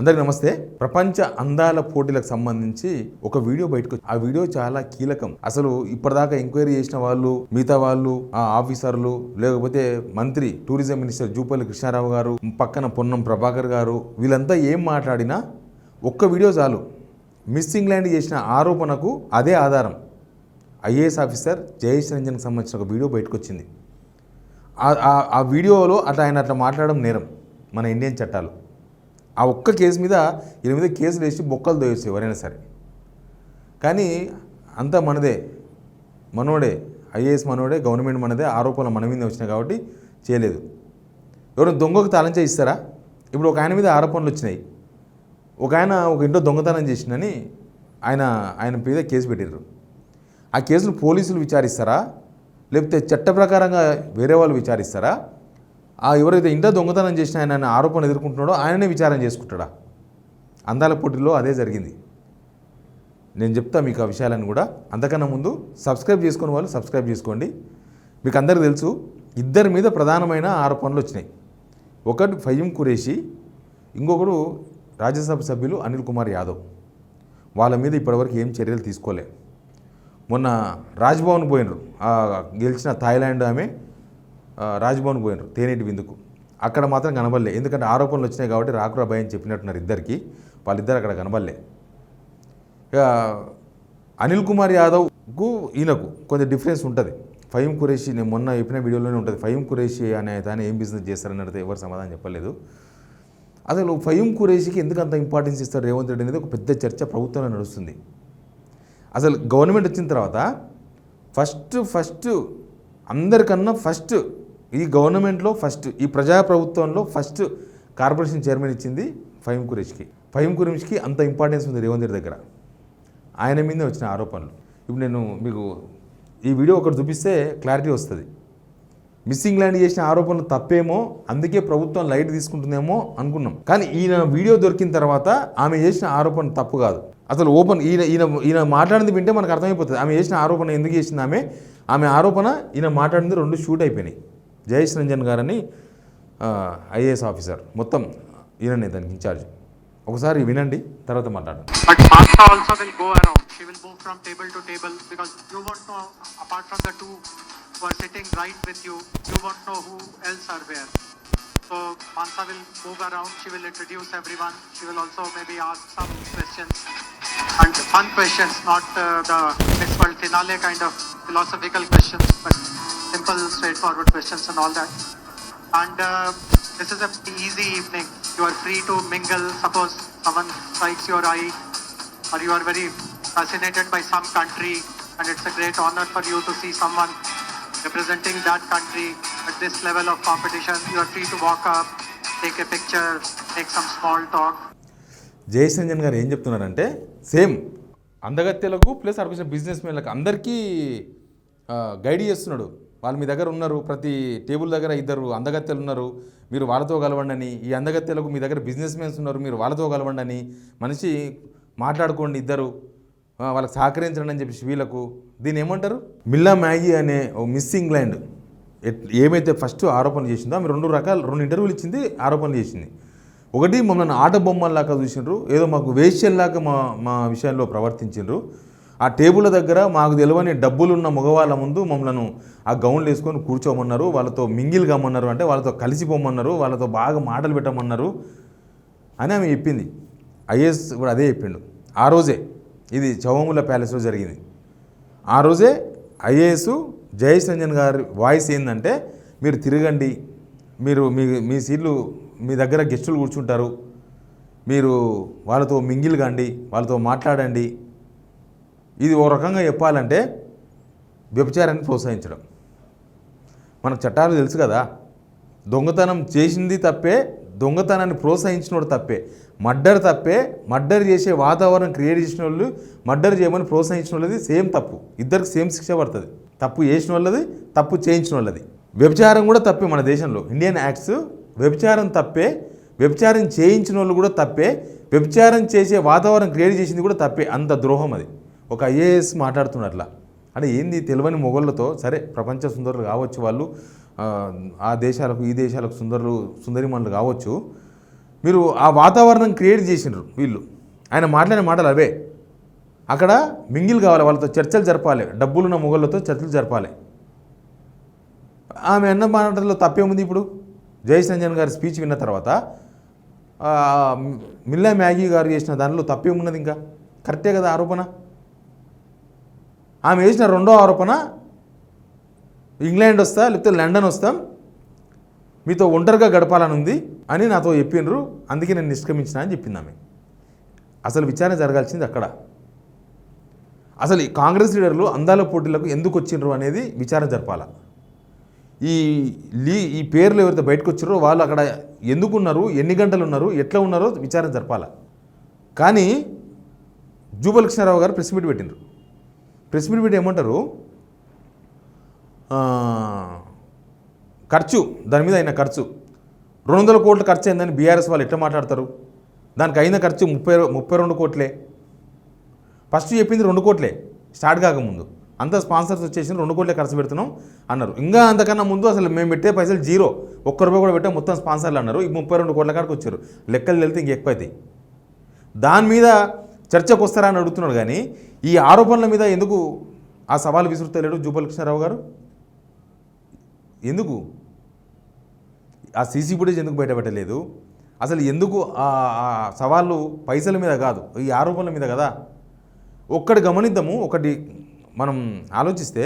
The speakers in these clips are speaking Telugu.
అందరికీ నమస్తే. ప్రపంచ అందాల పోటీలకు సంబంధించి ఒక వీడియో బయటకు ఆ వీడియో చాలా కీలకం. అసలు ఇప్పటిదాకా ఎంక్వైరీ చేసిన వాళ్ళు, మిగతా వాళ్ళు, ఆ ఆఫీసర్లు, లేకపోతే మంత్రి టూరిజం మినిస్టర్ జూపల్లి కృష్ణారావు గారు, పక్కన పొన్నం ప్రభాకర్ గారు, వీళ్ళంతా ఏం మాట్లాడినా ఒక్క వీడియో చాలు. మిస్సింగ్ ల్యాండ్ చేసిన ఆరోపణకు అదే ఆధారం. ఐఏఎస్ ఆఫీసర్ జయేష్ రంజన్కి సంబంధించిన ఒక వీడియో బయటకు వచ్చింది. ఆ వీడియోలో ఆయన అట్లా మాట్లాడడం నేరం మన ఇండియన్ చట్టాలు. ఆ ఒక్క కేసు మీద 8 కేసులు వేసి బొక్కలు దోయచ్చు ఎవరైనా సరే. కానీ అంతా మనోడే ఐఏఎస్ మనోడే, గవర్నమెంట్ మనదే, ఆరోపణలు మన మీద వచ్చినాయి కాబట్టి చేయలేదు. ఎవరైనా దొంగకు తాళం ఇస్తారా? ఇప్పుడు ఒక ఆయన మీద ఆరోపణలు వచ్చినాయి. ఒక ఇంట్లో దొంగతనం చేసిందని ఆయన మీద కేసు పెట్టారు. ఆ కేసును పోలీసులు విచారిస్తారా, లేకపోతే చట్ట ప్రకారంగా వేరే వాళ్ళు విచారిస్తారా? ఎవరైతే ఇంట్లో దొంగతనం చేసిన ఆయన ఆరోపణ ఎదుర్కొంటున్నాడో ఆయననే విచారణ చేసుకుంటాడా? అందాల పోటీల్లో అదే జరిగింది. నేను చెప్తా మీకు ఆ విషయాలను కూడా. అంతకన్నా ముందు సబ్స్క్రైబ్ చేసుకునే వాళ్ళు సబ్స్క్రైబ్ చేసుకోండి. మీకు అందరికీ తెలుసు, ఇద్దరి మీద ప్రధానమైన ఆరోపణలు వచ్చినాయి. ఒకటి ఫహీం ఖురేషీ, ఇంకొకరు రాజ్యసభ సభ్యులు అనిల్ కుమార్ యాదవ్. వాళ్ళ మీద ఇప్పటివరకు ఏం చర్యలు తీసుకోలే. మొన్న రాజ్భవన్ పోయినరు, గెలిచిన థాయిలాండ్ ఆమె రాజ్భవన్ పోయినరు తేనెటి విందుకు. అక్కడ మాత్రం కనబడలే, ఎందుకంటే ఆరోపణలు వచ్చినాయి కాబట్టి రాకురా భయం చెప్పినట్టున్నారు ఇద్దరికి. వాళ్ళిద్దరు అక్కడ కనబడలే. ఇక అనిల్ కుమార్ యాదవ్కు ఈయనకు కొంచెం డిఫరెన్స్ ఉంటుంది. ఫహీం ఖురేషీ, నేను మొన్న చెప్పిన వీడియోలోనే ఉంటుంది. ఫహీం ఖురేషీ అనే ఆయన ఏం బిజినెస్ చేస్తారని అడిగితే ఎవరు సమాధానం చెప్పలేదు. అసలు ఫహీం ఖురేషీకి ఎందుకు అంత ఇంపార్టెన్స్ ఇస్తారు రేవంత్ రెడ్డి అనేది ఒక పెద్ద చర్చ ప్రభుత్వంలో నడుస్తుంది. అసలు గవర్నమెంట్ వచ్చిన తర్వాత ఫస్ట్ అందరికన్నా ఈ గవర్నమెంట్లో ఈ ప్రజాప్రభుత్వంలో కార్పొరేషన్ చైర్మన్ ఇచ్చింది ఫహీం ఖురేషీకి. ఫహీం ఖురేషీకి అంత ఇంపార్టెన్స్ ఉంది రేవంత్ రెడ్డి దగ్గర. ఆయన మీదే వచ్చిన ఆరోపణలు. ఇప్పుడు నేను మీకు ఈ వీడియో ఒకటి చూపిస్తే క్లారిటీ వస్తుంది. మిస్సింగ్ ల్యాండ్ చేసిన ఆరోపణలు తప్పేమో, అందుకే ప్రభుత్వం లైట్ తీసుకుంటుందేమో అనుకున్నాం. కానీ ఈయన వీడియో దొరికిన తర్వాత ఆమె చేసిన ఆరోపణ తప్పు కాదు. అసలు ఓపెన్ ఈయన మాట్లాడింది వింటే మనకు అర్థమైపోతుంది ఆమె చేసిన ఆరోపణ ఎందుకు చేసింది. ఆమె ఆరోపణ ఈయన మాట్లాడింది 2 షూట్ అయిపోయినాయి. జయేష్ రంజన్ గారని ఐఏఎస్ ఆఫీసర్, మొత్తం ఈయననే దానికి ఇన్ఛార్జ్. ఒకసారి వినండి, తర్వాత మాట్లాడండి. But Mansa also will go around. She will move from table to table because you won't know, apart from the two who are sitting right with you, you won't know who else are where. So Mansa will move around. She will introduce everyone. She will also maybe ask some questions, and fun questions, not the Miss World finale kind of philosophical questions, but simple, straightforward questions and all that. And this is a easy evening. You are free to mingle. Suppose someone strikes your eye, or you are very fascinated by some country, and it's a great honor for you to see someone representing that country at this level of competition. You are free to walk up, take a picture, make some small talk. Jayesh Ranjan గారు ఏం చెప్తున్నారంటే, సేమ్ అందగత్తెలకు ప్లస్ అర్బిసిన బిజినెస్ మెన్లకు అందరికీ గైడ్ చేస్తున్నాడు. వాళ్ళు మీ దగ్గర ఉన్నారు, ప్రతి టేబుల్ దగ్గర 2 అందగత్తెలు ఉన్నారు, మీరు వాళ్ళతో కలవండి అని. ఈ అందగత్తెలకు మీ దగ్గర బిజినెస్ మెన్స్ ఉన్నారు, మీరు వాళ్ళతో కలవండి అని. మనిషి మాట్లాడుకోండి, ఇద్దరు వాళ్ళకి సహకరించండి అని చెప్పి వీళ్ళకు. దీన్ని ఏమంటారు? మిల్లా మ్యాగీ అనే మిస్సింగ్ ల్యాండ్ ఏమైతే ఫస్ట్ ఆరోపణలు చేసిందో ఆమె 2 ఇంటర్వ్యూలు ఇచ్చింది, ఆరోపణలు చేసింది. ఒకటి, మమ్మల్ని ఆట బొమ్మల్లాగా చూసిండ్రు, ఏదో మాకు వేశ్యల్లాగా మా విషయంలో ప్రవర్తించిండ్రు. ఆ టేబుల్ దగ్గర మాకు తెలియని డబ్బులున్న మగవాళ్ళ ముందు మమ్మల్ని ఆ గౌన్లు వేసుకొని కూర్చోమన్నారు, వాళ్ళతో మింగిల్ కమ్మన్నారు, అంటే వాళ్ళతో కలిసిపోమన్నారు, వాళ్ళతో బాగా మాటలు పెట్టమన్నారు అని ఆమె చెప్పింది. ఐఏఎస్ కూడా అదే చెప్పిండు ఆ రోజే. ఇది చౌముల్లా ప్యాలెస్లో జరిగింది. ఆ రోజే ఐఏఎస్ జయేష్ రంజన్ గారి వాయిస్ ఏంటంటే, మీరు తిరగండి, మీరు మీ సీట్లు, మీ దగ్గర గెస్టులు కూర్చుంటారు, మీరు వాళ్ళతో మింగిల్ కాండి, వాళ్ళతో మాట్లాడండి. ఇది ఓ రకంగా చెప్పాలంటే వ్యభిచారాన్ని ప్రోత్సహించడం. మనకు చట్టాలు తెలుసు కదా, దొంగతనం చేసింది తప్పే, దొంగతనాన్ని ప్రోత్సహించినోడు తప్పే, మర్డర్ తప్పే, మర్డర్ చేసే వాతావరణం క్రియేట్ చేసిన వాళ్ళు, మర్డర్ చేయమని ప్రోత్సహించిన వాళ్ళది సేమ్ తప్పు. ఇద్దరికి సేమ్ శిక్ష పడుతుంది. తప్పు చేసిన వాళ్ళది, తప్పు చేయించిన వాళ్ళది. వ్యభిచారం కూడా తప్పే మన దేశంలో. ఇండియన్ యాక్ట్స్ వ్యభిచారం తప్పే, వ్యభిచారం చేయించిన వాళ్ళు కూడా తప్పే, వ్యభిచారం చేసే వాతావరణం క్రియేట్ చేసింది కూడా తప్పే. అంత ద్రోహం అది. ఒక ఐఏఎస్ మాట్లాడుతున్నట్లా అంటే ఏంది తెలియని మొగళ్ళతో. సరే, ప్రపంచ సుందరులు కావచ్చు వాళ్ళు, ఆ దేశాలకు ఈ దేశాలకు సుందరిమణులు కావచ్చు, మీరు ఆ వాతావరణం క్రియేట్ చేసినారు వీళ్ళు. ఆయన మాట్లాడిన మాటలు అవే. అక్కడ మింగిల్ కావాలి, వాళ్ళతో చర్చలు జరపాలి, డబ్బులున్న మొగళ్ళతో చర్చలు జరపాలి. ఆమె అన్న మాటల్లో తప్పేముంది? ఇప్పుడు జయేష్ రంజన్ గారి స్పీచ్ విన్న తర్వాత మిల్లా మ్యాగీ గారు చేసిన దానిలో తప్పేమున్నది? ఇంకా కరెక్టే కదా ఆరోపణ. ఆమె వేసిన రెండో ఆరోపణ, ఇంగ్లాండ్ వస్తా లేకపోతే లండన్ వస్తాం, మీతో ఒంటరిగా గడపాలని ఉంది అని నాతో చెప్పిండ్రు, అందుకే నేను నిష్క్రమించిన అని చెప్పింది ఆమె. అసలు విచారణ జరగాల్సింది అక్కడ. అసలు ఈ కాంగ్రెస్ లీడర్లు అందాల పోటీలకు ఎందుకు వచ్చిండ్రు అనేది విచారణ జరపాల. ఈ పేర్లు ఎవరైతే బయటకు వచ్చారో వాళ్ళు అక్కడ ఎందుకు ఉన్నారు, ఎన్ని గంటలు ఉన్నారు, ఎట్లా ఉన్నారో విచారణ జరపాల. కానీ జూపల్లి కృష్ణారావు గారు ప్రెస్ మీట్ పెట్టిండ్రు. ప్రెస్ మీట్ పెట్టి ఏమంటారు, ఖర్చు, దాని మీద అయిన ఖర్చు 200 కోట్లు ఖర్చు అయిందని బీఆర్ఎస్ వాళ్ళు ఎట్లా మాట్లాడతారు? దానికి అయిన ఖర్చు 32 కోట్లే. ఫస్ట్ చెప్పింది 2 కోట్లే స్టార్ట్ కాకముందు. అంతా స్పాన్సర్స్ వచ్చేసి 2 కోట్లే ఖర్చు పెడుతున్నాం అన్నారు. ఇంకా అంతకన్నా ముందు అసలు మేము పెట్టే పైసలు జీరో, ₹1 కూడా పెట్టే, మొత్తం స్పాన్సర్లు అన్నారు. ఈ 32 కోట్ల కాడికి వచ్చారు. లెక్కలు వెళ్తే ఇంక ఎక్కువ అవుతాయి. దాని మీద చర్చకు వస్తారా అని అడుగుతున్నాడు. కానీ ఈ ఆరోపణల మీద ఎందుకు ఆ సవాలు విసురుతలేడు జూపల్లి కృష్ణారావు గారు? ఎందుకు ఆ సీసీ ఫుటేజ్ ఎందుకు బయటపెట్టలేదు? అసలు ఎందుకు ఆ సవాళ్ళు పైసల మీద కాదు, ఈ ఆరోపణల మీద కదా. ఒక్కటి గమనిద్దాము, ఒకటి మనం ఆలోచిస్తే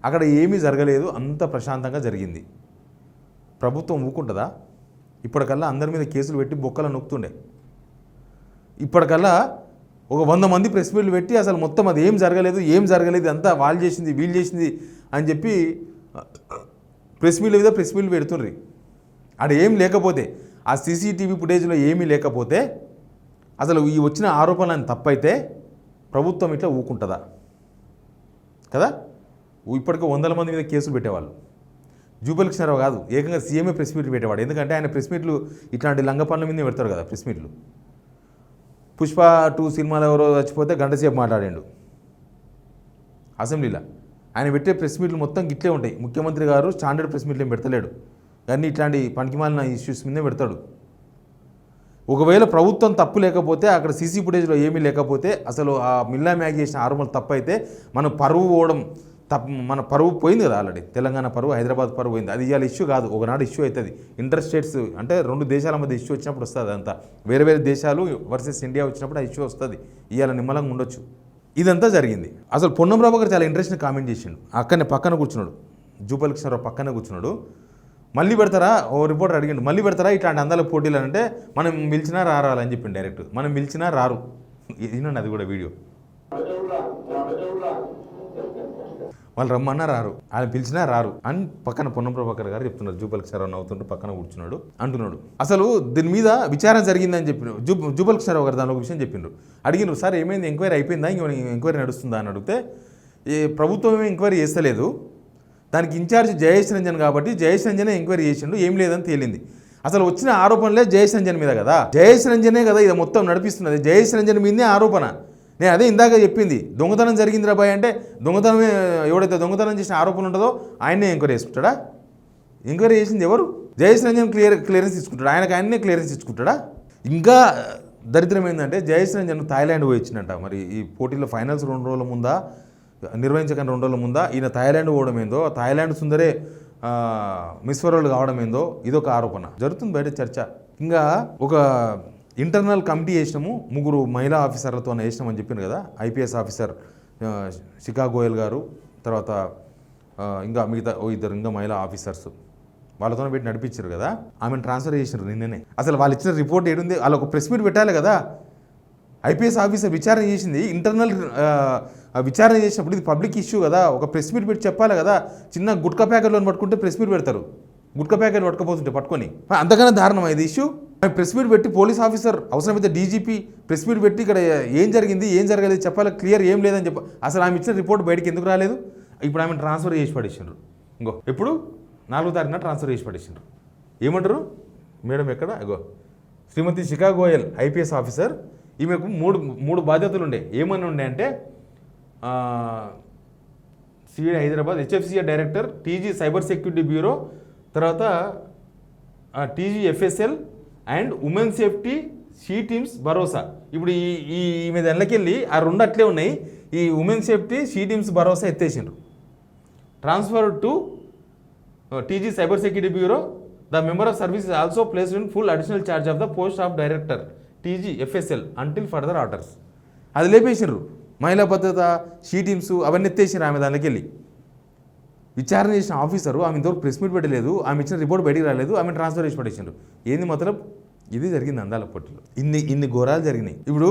అక్కడ ఏమీ జరగలేదు, అంత ప్రశాంతంగా జరిగింది. ప్రభుత్వం ఊకుంటుందా? ఇప్పటికల్లా అందరి మీద కేసులు పెట్టి బొక్కలు నొక్కుతుండే. ఇప్పటికల్లా ఒక 100 మంది ప్రెస్ మీట్లు పెట్టి అసలు మొత్తం అది ఏం జరగలేదు అంతా వాళ్ళు చేసింది వీళ్ళు చేసింది అని చెప్పి ప్రెస్ మీట్ల మీద ప్రెస్ మీట్లు పెడుతుండ్రి. ఆడ ఏం లేకపోతే, ఆ సీసీటీవీ ఫుటేజ్లో ఏమీ లేకపోతే, అసలు ఈ వచ్చిన ఆరోపణలను తప్పైతే ప్రభుత్వం ఇట్లా ఊకుంటుందా? కదా. ఇప్పటికే 100 మంది మీద కేసులు పెట్టేవాళ్ళు. జూపల్లి కృష్ణారావు కాదు, ఏకంగా సీఎంఏ ప్రెస్ మీట్లు పెట్టేవాడు. ఎందుకంటే ఆయన ప్రెస్ మీట్లు ఇట్లాంటి లంగ పనుల మీదే పెడతారు కదా ప్రెస్ మీట్లు. పుష్ప 2 సినిమాలో ఎవరో చచ్చిపోతే గంట సేపు మాట్లాడాడు అసెంబ్లీలో. ఆయన పెట్టే ప్రెస్ మీట్లు మొత్తం గిట్లే ఉంటాయి. ముఖ్యమంత్రి గారు స్టాండర్డ్ ప్రెస్ మీట్లు ఏం పెడతలేడు, కానీ ఇట్లాంటి పనికిమాలిన ఇష్యూస్ మీదే పెడతాడు. ఒకవేళ ప్రభుత్వం తప్పు లేకపోతే, అక్కడ సీసీ ఫుటేజ్లో ఏమీ లేకపోతే, అసలు ఆ మిల్లా మ్యాగీ చేసిన ఆరోపణలు తప్పు అయితే మన పరువు పోవడం మన పరువు పోయింది కదా ఆల్రెడీ. తెలంగాణ పరువు, హైదరాబాద్ పరువు పోయింది. అది ఇవాళ ఇష్యూ కాదు, ఒకనాడు ఇష్యూ అవుతుంది. ఇంటర్ స్టేట్స్ అంటే 2 దేశాల మధ్య ఇష్యూ వచ్చినప్పుడు వస్తుంది. అంతా వేరే వేరే దేశాలు వర్సెస్ ఇండియా వచ్చినప్పుడు ఆ ఇష్యూ వస్తుంది. ఇవాళ నిమ్మలంగా ఉండొచ్చు. ఇదంతా జరిగింది. అసలు పొన్నం ప్రభాకర్ చాలా ఇంట్రెస్టింగ్ కామెంట్ చేసిండు. అక్కడనే పక్కన కూర్చున్నాడు, జూపల్లి కృష్ణారావు పక్కనే కూర్చున్నాడు. మళ్ళీ పెడతారా, ఓ రిపోర్టర్ అడిగిండు, మళ్ళీ పెడతారా ఇట్లాంటి అందాల పోటీలు అంటే, మనం పిలిచినా రారాలని చెప్పిండు డైరెక్ట్. మనం పిలిచినా రారు. వినండి అది కూడా వీడియో. వాళ్ళు రమ్మన్నా రారు, ఆయన పిలిచినా రారు అని పక్కన పొన్నం ప్రభాకర్ గారు చెప్తున్నారు. జూపల్లి కృష్ణారావు నవ్వుతుంటూ పక్కన కూర్చున్నాడు అంటున్నాడు. అసలు దీని మీద విచారణ జరిగిందని చెప్పిన జూపల్లి కృష్ణారావు గారు దాని ఒక విషయం చెప్పిండ్రు. అడిగినారు, సార్ ఏమైంది, ఎంక్వైరీ అయిపోయిందా, ఇంక ఎంక్వైరీ నడుస్తుందా అని అడిగితే, ప్రభుత్వం ఏమీ ఎంక్వైరీ చేస్తలేదు, దానికి ఇన్ఛార్జ్ జయేష్ రంజన్ కాబట్టి జయేష్ రంజనే ఎంక్వైరీ చేసిండు, ఏం లేదని తేలింది. అసలు వచ్చిన ఆరోపణలే జయేష్ రంజన్ మీద కదా, జయేష్ రంజనే కదా ఇది మొత్తం నడిపిస్తున్నది, జయేష్ రంజన్ మీదే ఆరోపణ. నేను అదే ఇందాక చెప్పింది, దొంగతనం జరిగింది రాబాయ్ అంటే, దొంగతనమే ఎవడైతే దొంగతనం చేసిన ఆరోపణ ఉంటుందో ఆయన్నే ఎంక్వైరీ చేసుకుంటాడా? ఎంక్వైరీ చేసింది ఎవరు? జయేష్ రంజన్ క్లియరెన్స్ తీసుకుంటాడు, ఆయననే క్లియరెన్స్ ఇచ్చుకుంటాడా? ఇంకా దరిద్రం ఏంటంటే, జయేష్ రంజన్ థాయిలాండ్ పోయి వచ్చినట్ట. మరి ఈ పోటీలో ఫైనల్స్ 2 రోజుల ముందా, నిర్వహించకుండా 2 రోజుల ముందా ఈయన థాయిలాండ్ పోవడం ఏందో, థాయిలాండ్ సుందరే మిస్ వరల్డ్ కావడం ఏందో, ఇదొక ఆరోపణ జరుగుతుంది బయట చర్చ. ఇంకా ఒక ఇంటర్నల్ కమిటీ వేసినాము, 3 మహిళా ఆఫీసర్లతో వేసినామని చెప్పింది కదా, ఐపీఎస్ ఆఫీసర్ శిఖా గోయల్ గారు, తర్వాత ఇంకా మిగతా 2 ఇంకా మహిళా ఆఫీసర్స్, వాళ్ళతో పెట్టి నడిపించారు కదా, ఆమెను ట్రాన్స్ఫర్ చేసినారు నిన్ననే. అసలు వాళ్ళు ఇచ్చిన రిపోర్ట్ ఏడుంది, వాళ్ళు ఒక ప్రెస్ మీట్ పెట్టాలి కదా. ఐపీఎస్ ఆఫీసర్ విచారణ చేసింది, ఇంటర్నల్ విచారణ చేసినప్పుడు ఇది పబ్లిక్ ఇష్యూ కదా, ఒక ప్రెస్ మీట్ పెట్టి చెప్పాలి కదా. చిన్న గుట్కా ప్యాకెట్లో పట్టుకుంటే ప్రెస్ మీట్ పెడతారు, గుట్కా ప్యాకెట్ పట్టుకపోతుంటే పట్టుకొని, అంతకన్నా దారుణం ఇది ఇష్యూ. ప్రెస్ మీట్ పెట్టి పోలీస్ ఆఫీసర్ అవసరమైతే డీజీపీ ప్రెస్ మీట్ పెట్టి ఇక్కడ ఏం జరిగింది ఏం జరగలేదు చెప్పాలి, క్లియర్ ఏం లేదని చెప్ప. అసలు ఆమె ఇచ్చిన రిపోర్ట్ బయటికి ఎందుకు రాలేదు? ఇప్పుడు ఆమె ట్రాన్స్ఫర్ చేసి పడేసిండ్రు. ఇంకో ఎప్పుడు 4వ తారీఖున ట్రాన్స్ఫర్ చేసి పడేసిండ్రు. ఏమంటారు మేడం ఎక్కడ? ఇగో శ్రీమతి శిఖా గోయల్ ఐపీఎస్ ఆఫీసర్, ఈమెకు మూడు బాధ్యతలు ఉండే. ఏమని ఉండే అంటే, CID Hyderabad, HFCA director, TG cyber security bureau, తర్వాత TG FSL, and women safety she teams Bharosa. ఇప్పుడు ఈమె దానిలోకెళ్ళి ఆ రెండు అట్లే ఉన్నాయి. ఈ women safety she teams Bharosa ఎత్తేసిండ్రు. Transfer to TG cyber security bureau. The member of service is also placed in full additional charge of the post of director TG FSL until further orders. అది లేపేసిండ్రు. మహిళా భద్రత షీ టీమ్స్ అవన్నీ ఎత్తేసిండ్రు. ఆమె దానిలోకి వెళ్ళి విచారణ చేసిన ఆఫీసరు ఆమె ఇంతవరకు ప్రెస్ మీట్ పెట్టలేదు, ఆమె ఇచ్చిన రిపోర్ట్ బయటికి రాలేదు, ఆమె ట్రాన్స్ఫర్ చేసి పడేసిండ్రు. ఏంది మతలబ్? ఇది జరిగింది అందాల పోటీలో. ఇన్ని ఘోరాలు జరిగినాయి. ఇప్పుడు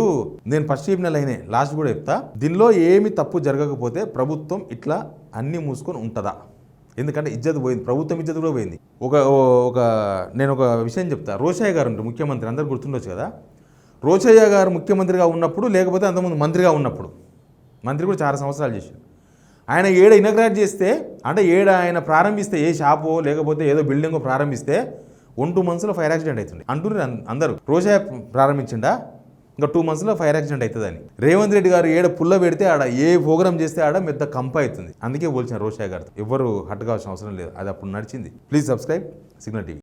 నేను ఫస్ట్ చెప్పిన లైనే లాస్ట్ కూడా చెప్తా. దీనిలో ఏమి తప్పు జరగకపోతే ప్రభుత్వం ఇట్లా అన్నీ మూసుకొని ఉంటుందా? ఎందుకంటే ఇజ్జత్ పోయింది, ప్రభుత్వం ఇజ్జత్ కూడా పోయింది. నేను ఒక విషయం చెప్తా. రోషయ్య గారు ఉంటారు ముఖ్యమంత్రి, అందరు గుర్తుండొచ్చు కదా. రోషయ్య గారు ముఖ్యమంత్రిగా ఉన్నప్పుడు, లేకపోతే అంతకుముందు మంత్రిగా ఉన్నప్పుడు, మంత్రి కూడా చాలా సంవత్సరాలు చేశారు. ఆయన ఇనాగ్రేట్ చేస్తే, అంటే ఆయన ప్రారంభిస్తే, ఏ షాపో లేకపోతే ఏదో బిల్డింగో ప్రారంభిస్తే 1-2 monthsలో ఫైర్ యాక్సిడెంట్ అవుతుంది అంటున్నారు అందరూ. రోజా ప్రారంభించిండా, ఇంకా 2 monthsలో ఫైర్ యాక్సిడెంట్ అవుతుందని. రేవంత్ రెడ్డి గారు పుల్ల పెడితే ఆడ ఏ ప్రోగ్రామ్ చేస్తే ఆడ పెద్ద కంప అవుతుంది. అందుకే పోల్చిన రోషయ్య గారితో. ఎవరు హట్ కావాల్సిన అవసరం లేదు, అది అప్పుడు నడిచింది. Please subscribe signal TV.